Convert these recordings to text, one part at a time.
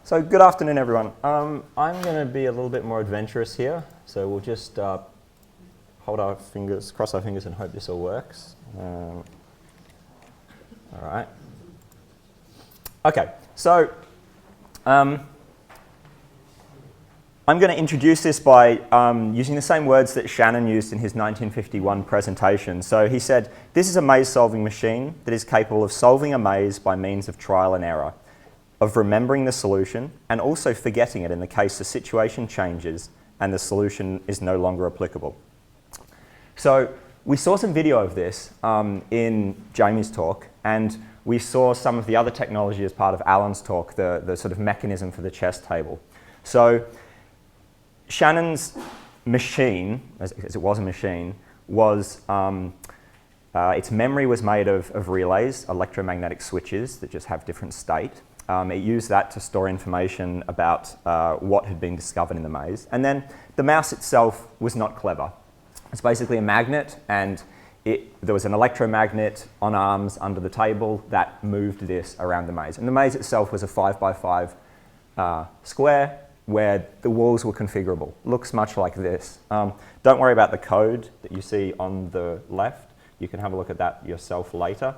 So good afternoon, everyone. I'm going to be a little bit more adventurous here. So we'll just hold our fingers, cross our fingers, and hope this all works. All right. Okay. So I'm going to introduce this by using the same words that Shannon used in his 1951 presentation. So he said, "This is a maze-solving machine that is capable of solving a maze by means of trial and error, of remembering the solution and also forgetting it in the case the situation changes and the solution is no longer applicable." So we saw some video of this in Jamie's talk, and we saw some of the other technology as part of Alan's talk, the sort of mechanism for the chess table. So Shannon's machine, as it was a machine, was its memory was made of relays, electromagnetic switches that just have different state. It used that to store information about what had been discovered in the maze. And then the mouse itself was not clever. It's basically a magnet, and there was an electromagnet on arms under the table that moved this around the maze. And the maze itself was a 5x5 square where the walls were configurable. Looks much like this. Don't worry about the code that you see on the left. You can have a look at that yourself later.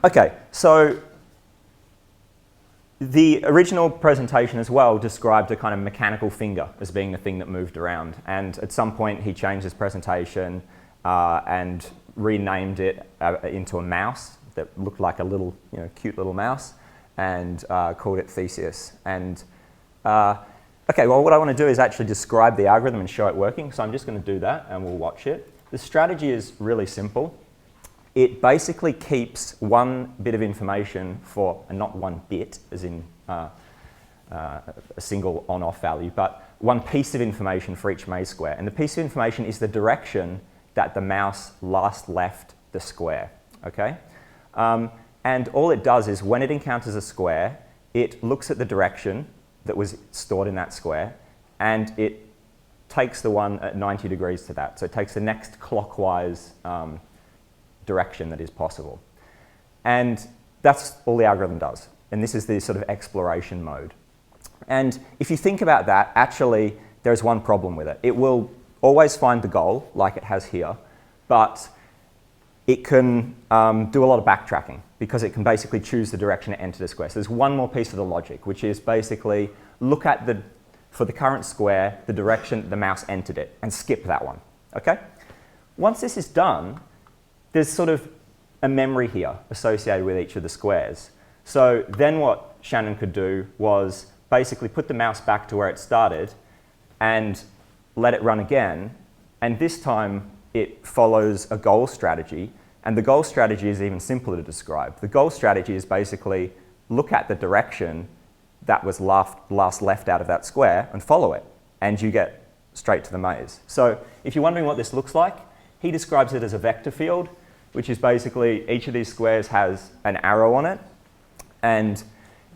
Okay, so the original presentation as well described a kind of mechanical finger as being the thing that moved around. And at some point he changed his presentation and renamed it into a mouse that looked like a little, cute little mouse, and called it Theseus. And okay, well, what I want to do is actually describe the algorithm and show it working. So I'm just going to do that, and we'll watch it. The strategy is really simple. It basically keeps one bit of information for, and not one bit, as in a single on-off value, but one piece of information for each maze square. And the piece of information is the direction that the mouse last left the square, okay? And all it does is when it encounters a square, it looks at the direction that was stored in that square, and it takes the one at 90 degrees to that. So it takes the next clockwise direction that is possible. And that's all the algorithm does. And this is the sort of exploration mode. And if you think about that, actually, there's one problem with it. It will always find the goal, like it has here, but it can do a lot of backtracking because it can basically choose the direction it entered a square. So there's one more piece of the logic, which is basically look at for the current square, the direction the mouse entered it, and skip that one, okay? Once this is done, there's sort of a memory here associated with each of the squares. So then what Shannon could do was basically put the mouse back to where it started and let it run again. And this time it follows a goal strategy. And the goal strategy is even simpler to describe. The goal strategy is basically look at the direction that was last left out of that square and follow it. And you get straight to the maze. So if you're wondering what this looks like, he describes it as a vector field, which is basically each of these squares has an arrow on it, and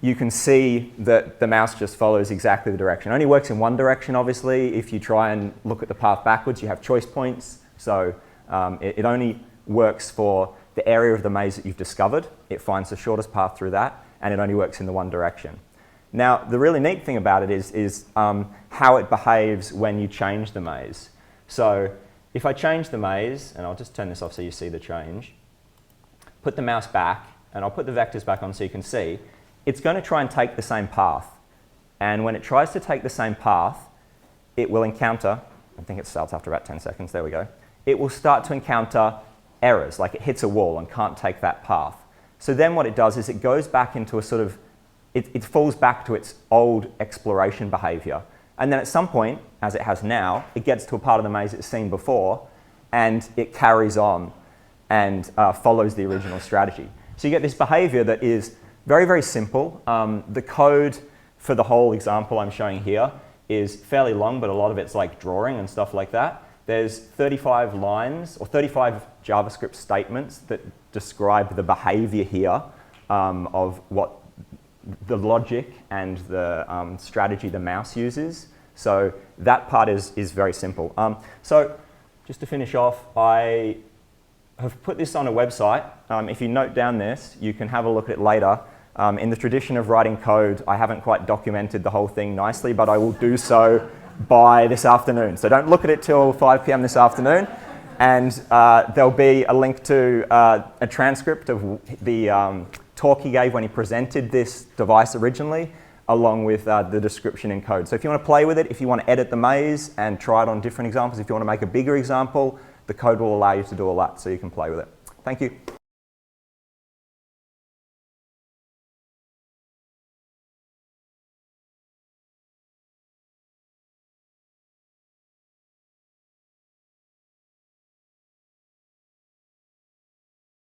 you can see that the mouse just follows exactly the direction. It only works in one direction, obviously. If you try and look at the path backwards, you have choice points. So it only works for the area of the maze that you've discovered. It finds the shortest path through that, and it only works in the one direction. Now, the really neat thing about it is how it behaves when you change the maze. So if I change the maze, and I'll just turn this off so you see the change, put the mouse back, and I'll put the vectors back on so you can see, it's going to try and take the same path. And when it tries to take the same path, it will encounter, I think it starts after about 10 seconds, there we go, it will start to encounter errors, like it hits a wall and can't take that path. So then what it does is it goes back into a sort of, it falls back to its old exploration behavior. And then at some point, as it has now, it gets to a part of the maze it's seen before, and it carries on and follows the original strategy. So you get this behavior that is very, very simple. The code for the whole example I'm showing here is fairly long, but a lot of it's like drawing and stuff like that. There's 35 lines or 35 JavaScript statements that describe the behavior here of what the logic and the strategy the mouse uses. So that part is very simple. So just to finish off, I have put this on a website. If you note down this, you can have a look at it later. In the tradition of writing code, I haven't quite documented the whole thing nicely, but I will do so by this afternoon. So don't look at it till 5 p.m. this afternoon. And there'll be a link to a transcript of the talk he gave when he presented this device originally, along with the description in code. So if you want to play with it, if you want to edit the maze and try it on different examples, if you want to make a bigger example, the code will allow you to do all that, so you can play with it. Thank you.